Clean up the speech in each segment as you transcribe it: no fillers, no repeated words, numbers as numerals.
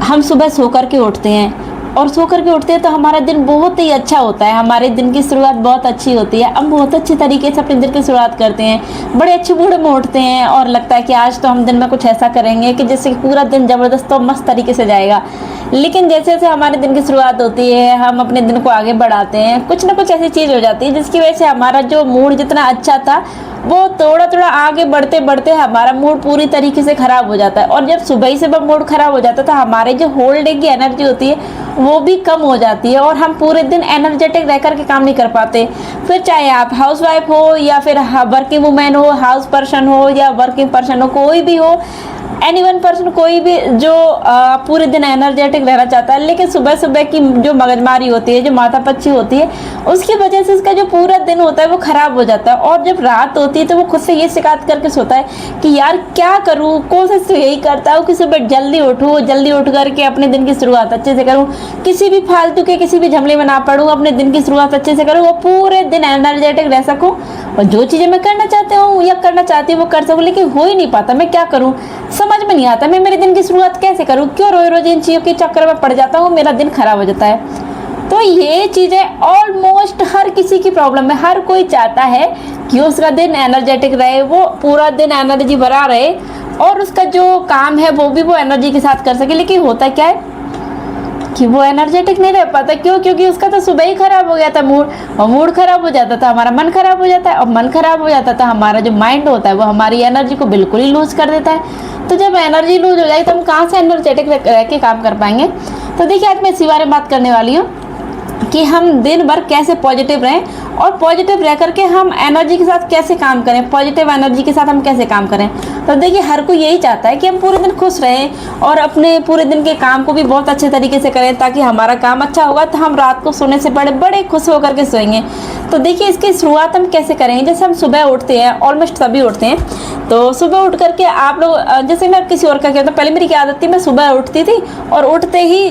हम सुबह सो कर के उठते हैं और सो कर के उठते हैं तो हमारा दिन बहुत ही अच्छा होता है, हमारे दिन की शुरुआत बहुत अच्छी होती है। हम बहुत अच्छी तरीके से अपने दिन की शुरुआत करते हैं, बड़े अच्छे मूड में उठते हैं और लगता है कि आज तो हम दिन में कुछ ऐसा करेंगे कि जिससे कि पूरा दिन ज़बरदस्त और मस्त तरीके से जाएगा। लेकिन जैसे जैसे हमारे दिन की शुरुआत होती है, हम अपने दिन को आगे बढ़ाते हैं, कुछ ना कुछ ऐसी चीज़ हो जाती है जिसकी वजह से हमारा जो मूड जितना अच्छा था वो थोड़ा थोड़ा आगे बढ़ते बढ़ते हमारा मूड पूरी तरीके से ख़राब हो जाता है। और जब सुबह ही सुबह मूड ख़राब हो जाता है तो हमारे जो होल डे की एनर्जी होती है वो भी कम हो जाती है और हम पूरे दिन एनर्जेटिक रह कर के काम नहीं कर पाते। फिर चाहे आप हाउसवाइफ हो या फिर वर्किंग वूमेन हो, हाउस पर्सन हो या वर्किंग पर्सन हो, कोई भी हो, एनी वन पर्सन, कोई भी जो पूरे दिन एनर्जेटिक रहना चाहता है, लेकिन सुबह सुबह की जो मगजमारी होती है, जो माथापच्ची होती है, उसकी वजह से उसका जो पूरा दिन होता है वो ख़राब हो जाता है। और जब रात होती है तो वो खुद से ये शिकायत करके सोता है कि यार क्या करूँ, कोशिश तो यही करता हूँ कि सुबह जल्दी उठूँ, जल्दी उठ करके अपने दिन की शुरुआत अच्छे से करूँ, किसी भी फालतू के किसी भी झमेले में ना पड़ूँ, अपने दिन की शुरुआत अच्छे से करूँ और पूरे दिन एनर्जेटिक रह सकूँ और जो चीज़ें मैं करना चाहती हूँ या करना चाहती हूँ वो कर सकूँ। लेकिन हो ही नहीं पाता, मैं क्या करूँ, समझ में नहीं आता मैं मेरे दिन की शुरुआत कैसे करूँ, क्यों रोज रोज इन चीज़ों के चक्कर में पड़ जाता हूँ, मेरा दिन खराब हो जाता है। तो ये चीज़ें ऑलमोस्ट हर किसी की प्रॉब्लम है, हर कोई चाहता है कि उसका दिन एनर्जेटिक रहे, वो पूरा दिन एनर्जी भरा रहे और उसका जो काम है वो भी वो एनर्जी के साथ कर सके। लेकिन होता क्या है कि वो एनर्जेटिक नहीं रह पाता। क्यों? क्योंकि उसका तो सुबह ही खराब हो गया था मूड, और मूड खराब हो जाता था हमारा मन खराब हो जाता है, और मन खराब हो जाता था हमारा जो माइंड होता है वो हमारी एनर्जी को बिल्कुल ही लूज कर देता है। तो जब एनर्जी लूज हो जाएगी तो हम कहाँ से एनर्जेटिक रह के काम कर पाएंगे। तो देखिए आज मैं इसी बारे में बात करने वाली हूँ कि हम दिन भर कैसे पॉजिटिव रहें और पॉजिटिव रह करके हम एनर्जी के साथ कैसे काम करें, पॉजिटिव एनर्जी के साथ हम कैसे काम करें। तो देखिए हर कोई यही चाहता है कि हम पूरे दिन खुश रहें और अपने पूरे दिन के काम को भी बहुत अच्छे तरीके से करें, ताकि हमारा काम अच्छा होगा तो हम रात को सोने से पहले बड़े खुश होकर के सोएंगे। तो देखिए इसकी शुरुआत हम कैसे करेंगे। जैसे हम सुबह उठते हैं, ऑलमोस्ट सभी उठते हैं, तो सुबह उठ करके आप लोग, जैसे मैं किसी और का कहता हूँ, पहले मेरी क्या आदत थी, मैं सुबह उठती थी और उठते ही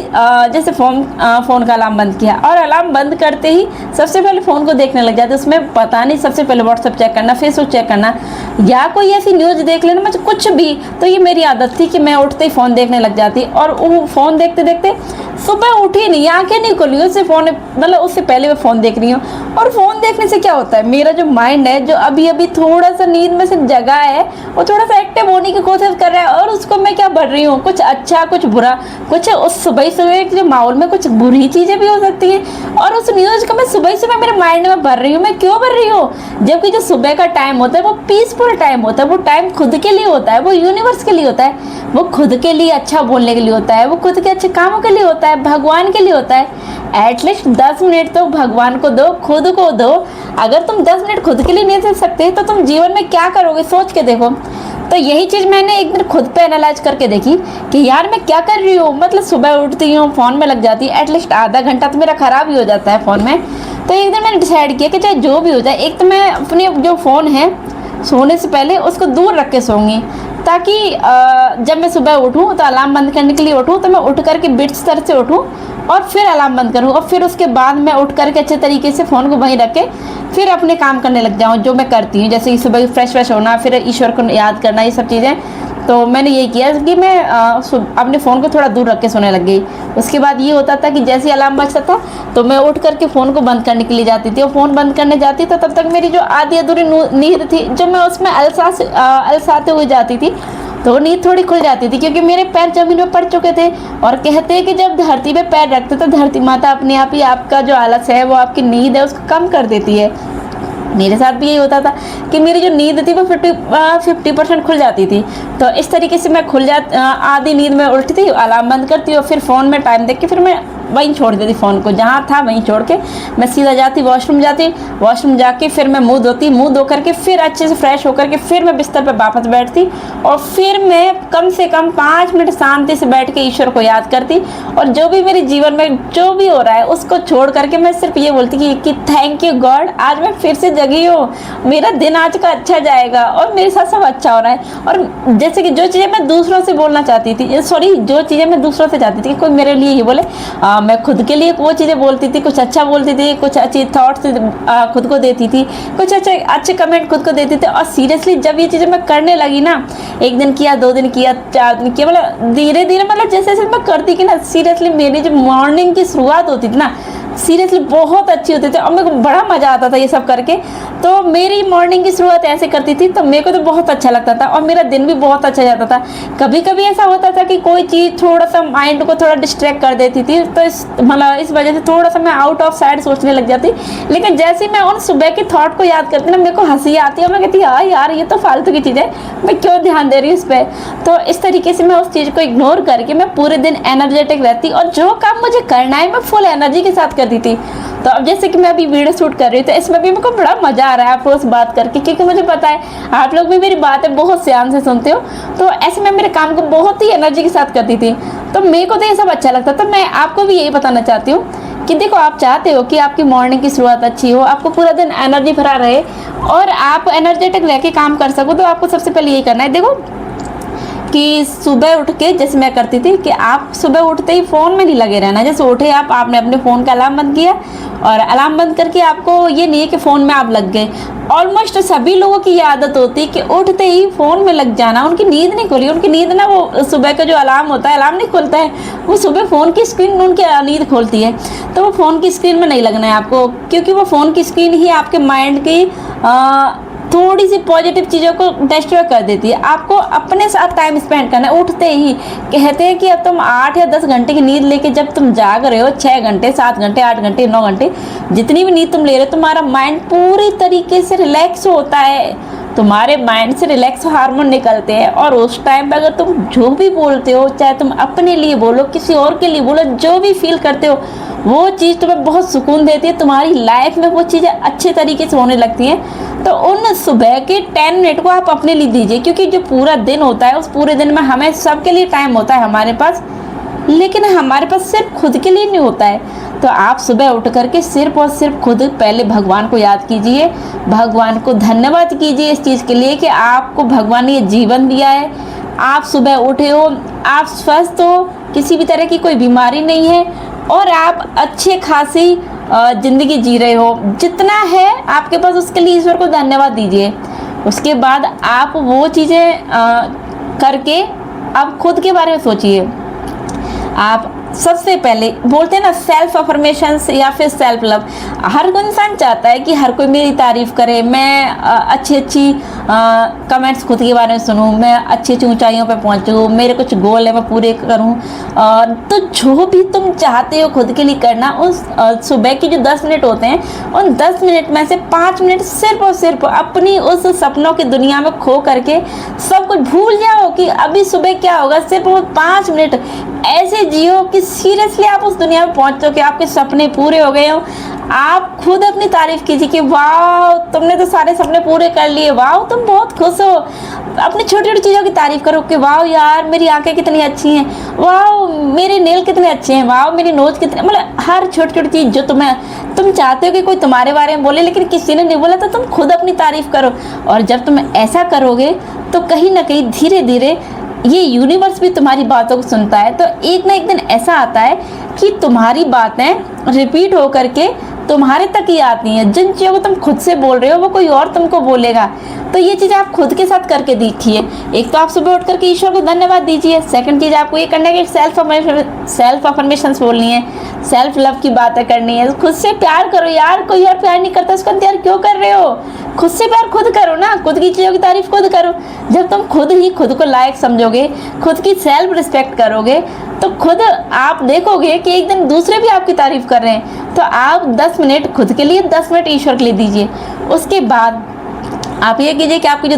जैसे फ़ोन का अलार्म बंद किया और अलार्म बंद करते ही सबसे पहले फ़ोन को देखने लग जाते। उसमें पता नहीं, सबसे पहले व्हाट्सएप चेक करना, फेसबुक चेक करना या कोई ऐसी न्यूज़ देख लेना, मतलब कुछ भी। तो ये मेरी आदत थी कि मैं उठते ही फ़ोन देखने लग जाती और वो फ़ोन देखते देखते सुबह उठी नहीं, आंखें नहीं खुली, उससे फ़ोन, मतलब उससे पहले मैं फ़ोन देख रही हूँ। और फ़ोन देखने से क्या होता है, मेरा जो माइंड है जो अभी अभी थोड़ा सा नींद में से जगा है वो थोड़ा सा एक्टिव होने की कोशिश कर रहा है और उसको मैं क्या भर रही हूँ, कुछ अच्छा कुछ बुरा, कुछ उस सुबह सुबह के माहौल में कुछ बुरी चीज़ें भी हो सकती हैं और उस न्यूज़ को मैं सुबह सुबह मेरे माइंड में भर रही हूँ। मैं क्यों भर रही हूँ, जबकि जो सुबह का टाइम होता है वो पीसफुल टाइम होता है, वो टाइम खुद के लिए होता है, वो यूनिवर्स के लिए होता है, वो खुद के लिए अच्छा बोलने के लिए होता है, वो खुद के अच्छे कामों के लिए होता है, भगवान के लिए होता है। एटलीस्ट 10 मिनट तो भगवान को दो, खुद को दो। अगर तुम 10 मिनट खुद के लिए नहीं दे सकते तो तुम जीवन में क्या करोगे, सोच के देखो। तो यही चीज़ मैंने एक दिन खुद पे एनालाइज करके देखी कि यार मैं क्या कर रही हूँ, मतलब सुबह उठती हूँ फ़ोन में लग जाती है, एटलीस्ट आधा घंटा तो मेरा ख़राब ही हो जाता है फ़ोन में। तो एक दिन मैंने डिसाइड किया कि चाहे जो भी हो जाए, एक तो मैं अपने जो फ़ोन है सोने से पहले उसको दूर रख के सोऊंगी, ताकि जब मैं सुबह उठूँ तो अलार्म बंद करने के लिए उठूँ तो मैं उठ करके बिस्तर से उठूँ और फिर अलार्म बंद करूँ और फिर उसके बाद मैं उठ करके अच्छे तरीके से फ़ोन को वहीं रख के फिर अपने काम करने लग जाऊँ जो मैं करती हूँ, जैसे कि सुबह फ्रेश होना, फिर ईश्वर को याद करना, ये सब चीज़ें। तो मैंने यही किया कि मैं अपने फ़ोन को थोड़ा दूर रख के सोने लग गई। उसके बाद ये होता था कि जैसे अलार्म बजता था तो मैं उठ करके फ़ोन को बंद करने के लिए जाती थी और फ़ोन बंद करने जाती तो तब तक मेरी जो आधी अधूरी नींद थी जो मैं उसमें अलसाते हुए जाती थी, तो नींद थोड़ी खुल जाती थी क्योंकि मेरे पैर ज़मीन में पड़ चुके थे। और कहते हैं कि जब धरती पे पैर रखते तो धरती माता अपने आप ही आपका जो आलस है, वो आपकी नींद है, उसको कम कर देती है। मेरे साथ भी यही होता था कि मेरी जो नींद थी वो 50% खुल जाती थी। तो इस तरीके से मैं आधी नींद में उल्टी थी, अलार्म बंद करती और फिर फ़ोन में टाइम देख के फिर मैं वहीं छोड़ देती, फ़ोन को जहाँ था वहीं छोड़ के मैं सीधा जाती वॉशरूम जाती, वॉशरूम जाके फिर मैं मुँह धोती, मुँह धो करके फिर अच्छे से फ्रेश होकर के फिर मैं बिस्तर पर वापस बैठती और फिर मैं कम से कम 5 मिनट शांति से बैठ के ईश्वर को याद करती और जो भी मेरे जीवन में जो भी हो रहा है उसको छोड़ करके मैं सिर्फ ये बोलती कि थैंक यू गॉड, आज मैं फिर से जगी हूँ, मेरा दिन आज का अच्छा जाएगा और मेरे साथ सब अच्छा हो रहा है। और जैसे कि जो चीज़ें मैं दूसरों से बोलना चाहती थी, जो चीज़ें मैं दूसरों से चाहती थी कि कोई मेरे लिए ये बोले मैं खुद के लिए वो चीज़ें बोलती थी, कुछ अच्छा बोलती थी, कुछ अच्छी थॉट्स खुद को देती थी, कुछ अच्छे कमेंट खुद को देती थी। और सीरियसली जब ये चीज़ें मैं करने लगी ना, 1 दिन किया, 2 दिन किया, 4 दिन किया, मतलब धीरे धीरे, मतलब जैसे जैसे मैं करती कि ना, सीरियसली मेरी जो मॉर्निंग की शुरुआत होती थी ना, सीरियसली बहुत अच्छी होती थी और मेरे को बड़ा मज़ा आता था ये सब करके। तो मेरी मॉर्निंग की शुरुआत ऐसे करती थी तो मेरे को तो बहुत अच्छा लगता था और मेरा दिन भी बहुत अच्छा जाता था। कभी कभी ऐसा होता था कि कोई चीज़ थोड़ा सा माइंड को थोड़ा डिस्ट्रैक्ट कर देती थी, तो इस वजह से थोड़ा सा मैं आउट ऑफ साइड सोचने लग जाती। लेकिन जैसे ही मैं उन सुबह के थॉट को याद करती ना, मेरे को हंसी आती है और मैं कहती हाँ यार ये तो फालतू की चीज़ है, मैं क्यों ध्यान दे रही हूँ इस पर। तो इस तरीके से मैं उस चीज़ को इग्नोर करके मैं पूरे दिन एनर्जेटिक रहती और जो काम मुझे करना है मैं फुल एनर्जी के साथ करती थी। तो अब जैसे कि मैं अभी वीडियो शूट कर रही हूँ तो इसमें भी मेरे को बड़ा मज़ा आ रहा है आपको से बात करके, क्योंकि मुझे पता है आप लोग भी मेरी बातें बहुत ध्यान से सुनते हो। तो ऐसे मैं मेरे काम को बहुत ही एनर्जी के साथ करती थी, तो मेरे को तो ये सब अच्छा लगता। तो मैं आपको भी यही बताना चाहती हूँ कि देखो, आप चाहते हो कि आपकी मॉर्निंग की शुरुआत अच्छी हो, आपको पूरा दिन एनर्जी भरा रहे और आप एनर्जेटिक रह के काम कर सको, तो आपको सबसे पहले यही करना है। देखो कि सुबह उठ के जैसे मैं करती थी कि आप सुबह उठते ही फ़ोन में नहीं लगे रहना। जैसे उठे आपने अपने फ़ोन का अलार्म बंद किया और अलार्म बंद करके आपको ये नहीं है कि फ़ोन में आप लग गए। ऑलमोस्ट सभी लोगों की ये आदत होती है कि उठते ही फ़ोन में लग जाना, उनकी नींद नहीं खुली। उनकी नींद ना, वो सुबह का जो अलार्म होता है, अलार्म नहीं खुलता है, वो सुबह फ़ोन की स्क्रीन उनकी नींद खोलती है। तो वो फ़ोन की स्क्रीन में नहीं लगना है आपको, क्योंकि वो फ़ोन की स्क्रीन ही आपके माइंड की थोड़ी सी पॉजिटिव चीज़ों को डिस्ट्रॉय कर देती है। आपको अपने साथ टाइम स्पेंड करना है। उठते ही कहते हैं कि अब तुम 8 या 10 घंटे की नींद लेके जब तुम जाग रहे हो, 6 घंटे, 7 घंटे, 8 घंटे, 9 घंटे, जितनी भी नींद तुम ले रहे हो, तुम्हारा माइंड पूरी तरीके से रिलैक्स होता है। तुम्हारे माइंड से रिलैक्स हार्मोन निकलते हैं और उस टाइम पे अगर तुम जो भी बोलते हो, चाहे तुम अपने लिए बोलो, किसी और के लिए बोलो, जो भी फील करते हो, वो चीज़ तुम्हें बहुत सुकून देती है। तुम्हारी लाइफ में वो चीज़ें अच्छे तरीके से होने लगती हैं। तो उन सुबह के 10 मिनट को आप अपने लिए दीजिए, क्योंकि जो पूरा दिन होता है, उस पूरे दिन में हमें सबके लिए टाइम होता है हमारे पास, लेकिन हमारे पास सिर्फ खुद के लिए नहीं होता है। तो आप सुबह उठ करके सिर्फ और सिर्फ खुद पहले भगवान को याद कीजिए, भगवान को धन्यवाद कीजिए इस चीज़ के लिए कि आपको भगवान ने ये जीवन दिया है, आप सुबह उठे हो, आप स्वस्थ हो, किसी भी तरह की कोई बीमारी नहीं है और आप अच्छे खासी ज़िंदगी जी रहे हो। जितना है आपके पास उसके लिए ईश्वर को धन्यवाद दीजिए। उसके बाद आप वो चीज़ें करके आप खुद के बारे में सोचिए। आप सबसे पहले बोलते हैं ना सेल्फ अफर्मेशंस या फिर सेल्फ लव। हर कोई इंसान चाहता है कि हर कोई मेरी तारीफ़ करे, मैं अच्छी कमेंट्स खुद के बारे में सुनूं, मैं अच्छी ऊंचाइयों पे पहुंचूं, मेरे कुछ गोल है मैं पूरे करूं। तो जो भी तुम चाहते हो खुद के लिए करना, उस सुबह के जो 10 मिनट होते हैं, उन 10 मिनट में से 5 मिनट सिर्फ और सिर्फ अपनी उस सपनों की दुनिया में खो करके सब कुछ भूल जाओ कि अभी सुबह क्या होगा। सिर्फ वो 5 मिनट ऐसे जियो कि सीरियसली आप उस दुनिया में पहुंच चुके, आपके सपने पूरे हो गए हो। आप खुद अपनी तारीफ कीजिए कि वाह तुमने तो सारे सपने पूरे कर लिए, वाह तुम बहुत खुश हो। अपनी छोटी छोटी चीज़ों की तारीफ करो कि वाह यार मेरी आंखें कितनी अच्छी हैं, वाह मेरे नेल कितने अच्छे हैं, वाह मेरी नोज कितने, मतलब हर छोटी छोटी चीज़ जो तुम चाहते हो कि कोई तुम्हारे बारे में बोले लेकिन किसी ने नहीं बोला, तो तुम खुद अपनी तारीफ करो। और जब तुम ऐसा करोगे तो कहीं ना कहीं धीरे धीरे ये यूनिवर्स भी तुम्हारी बातों को सुनता है। तो एक ना एक दिन ऐसा आता है कि तुम्हारी बातें रिपीट हो करके तुम्हारे तक ही आती हैं। जिन चीज़ों को तुम खुद से बोल रहे हो वो कोई और तुमको बोलेगा। तो ये चीज़ आप खुद के साथ करके देखिए। एक तो आप सुबह उठ करके ईश्वर को धन्यवाद दीजिए। सेकंड चीज़ आपको ये करना है कि सेल्फ अफर्मेशंस बोलनी है, सेल्फ लव की बातें करनी है। खुद से प्यार करो यार, कोई और प्यार नहीं करता, उसका प्यार क्यों कर रहे हो? खुद से प्यार खुद करो ना, खुद की चीज़ों की तारीफ खुद करो। जब तुम खुद ही खुद को लायक समझोगे, खुद की सेल्फ रिस्पेक्ट करोगे, तो खुद आप देखोगे कि एक दिन दूसरे भी आपकी तारीफ कर रहे हैं। तो आप 10 मिनट खुद के लिए, 10 मिनट ईश्वर के लिए दीजिए। उसके बाद आप ये कीजिए कि आपके जो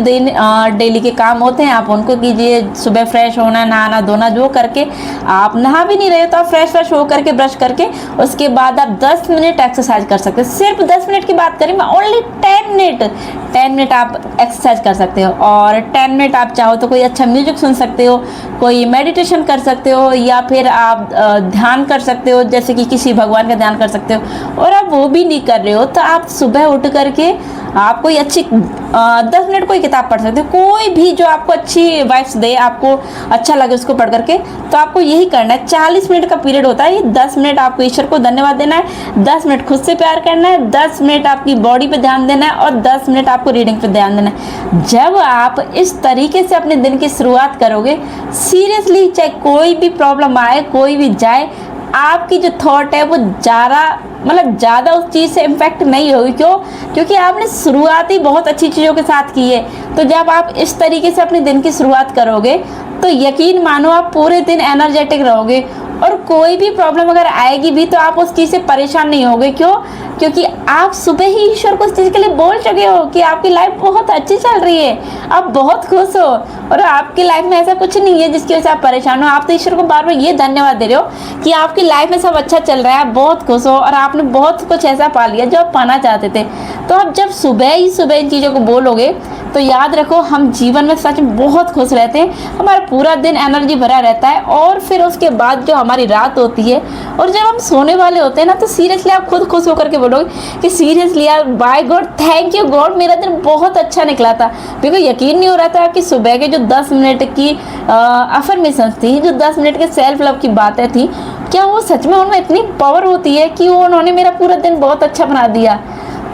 डेली के काम होते हैं आप उनको कीजिए। सुबह फ्रेश होना, नहाना धोना, जो करके आप नहा भी नहीं रहे तो आप फ्रेश हो करके ब्रश करके उसके बाद आप 10 मिनट एक्सरसाइज कर सकते हैं। सिर्फ 10 मिनट की बात करें मैं, ओनली 10 मिनट आप एक्सरसाइज कर सकते हो। और 10 मिनट आप चाहो तो कोई अच्छा म्यूजिक सुन सकते हो, कोई मेडिटेशन कर सकते हो, या फिर आप ध्यान कर सकते हो, जैसे कि किसी भगवान का ध्यान कर सकते हो। और आप वो भी नहीं कर रहे हो तो आप सुबह उठ करके आप कोई अच्छी 10 मिनट कोई किताब पढ़ सकते हो, कोई भी जो आपको अच्छी वाइब्स दे, आपको अच्छा लगे उसको पढ़ करके। तो आपको यही करना है। 40 मिनट का पीरियड होता है, 10 मिनट आपको ईश्वर को धन्यवाद देना है, 10 मिनट खुद से प्यार करना है, 10 मिनट आपकी बॉडी पे ध्यान देना है और 10 मिनट आपको रीडिंग पे ध्यान देना है। जब आप इस तरीके से अपने दिन की शुरुआत करोगे, सीरियसली चाहे कोई भी प्रॉब्लम आए, कोई भी जाए, आपकी जो थॉट है वो ज़्यादा उस चीज़ से इम्पैक्ट नहीं होगी। क्यों? क्योंकि आपने शुरुआत ही बहुत अच्छी चीज़ों के साथ की है। तो जब आप इस तरीके से अपने दिन की शुरुआत करोगे तो यकीन मानो आप पूरे दिन एनर्जेटिक रहोगे, और कोई भी प्रॉब्लम अगर आएगी भी तो आप उस चीज़ से परेशान नहीं होगे। क्यों? क्योंकि आप सुबह ही ईश्वर को उस चीज़ के लिए बोल चुके हो कि आपकी लाइफ बहुत अच्छी चल रही है, आप बहुत खुश हो, और आपकी लाइफ में ऐसा कुछ नहीं है जिसकी वजह से आप परेशान हो। आप तो ईश्वर को बार बार ये धन्यवाद दे रहे हो कि आपकी लाइफ में सब अच्छा चल रहा है, आप बहुत खुश हो और आपने बहुत कुछ ऐसा पा लिया जो आप पाना चाहते थे। तो आप जब सुबह ही सुबह इन चीज़ों को बोलोगे तो याद रखो, हम जीवन में सच में बहुत खुश रहते हैं, हमारा पूरा दिन एनर्जी भरा रहता है। और फिर उसके बाद जो हमारी रात होती है और जब हम सोने वाले होते हैं ना, तो सीरियसली आप खुद खुश होकर के बोलोगे कि सीरियसली यार, by God, thank you God, मेरा दिन बहुत अच्छा निकला था। मेरे को यकीन नहीं हो रहा था कि सुबह के जो 10 मिनट की अफर्मेशंस थी, जो 10 मिनट के सेल्फ लव की बातें थी, क्या वो सच में उनमें इतनी पावर होती है कि वो उन्होंने मेरा पूरा दिन बहुत अच्छा बना दिया।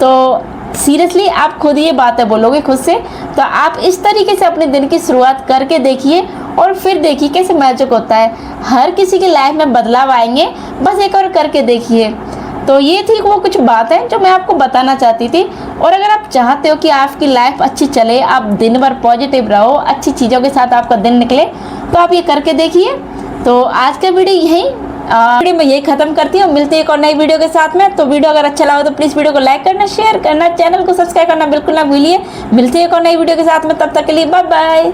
तो सीरियसली आप खुद ये बातें बोलोगे खुद से। तो आप इस तरीके से अपने दिन की शुरुआत करके देखिए और फिर देखिए कैसे मैजिक होता है। हर किसी की लाइफ में बदलाव आएंगे, बस एक और करके देखिए। तो ये थी वो कुछ बातें जो मैं आपको बताना चाहती थी। और अगर आप चाहते हो कि आपकी लाइफ अच्छी चले, आप दिन भर पॉजिटिव रहो, अच्छी चीज़ों के साथ आपका दिन निकले, तो आप ये करके देखिए। तो आज का वीडियो यहीं वीडियो में यही खत्म करती हूँ। मिलती है एक और नई वीडियो के साथ में। तो वीडियो अगर अच्छा लगा तो प्लीज़ वीडियो को लाइक करना, शेयर करना, चैनल को सब्सक्राइब करना बिल्कुल ना भूलिए। मिलती है एक और नई वीडियो के साथ में, तब तक के लिए बाय बाय।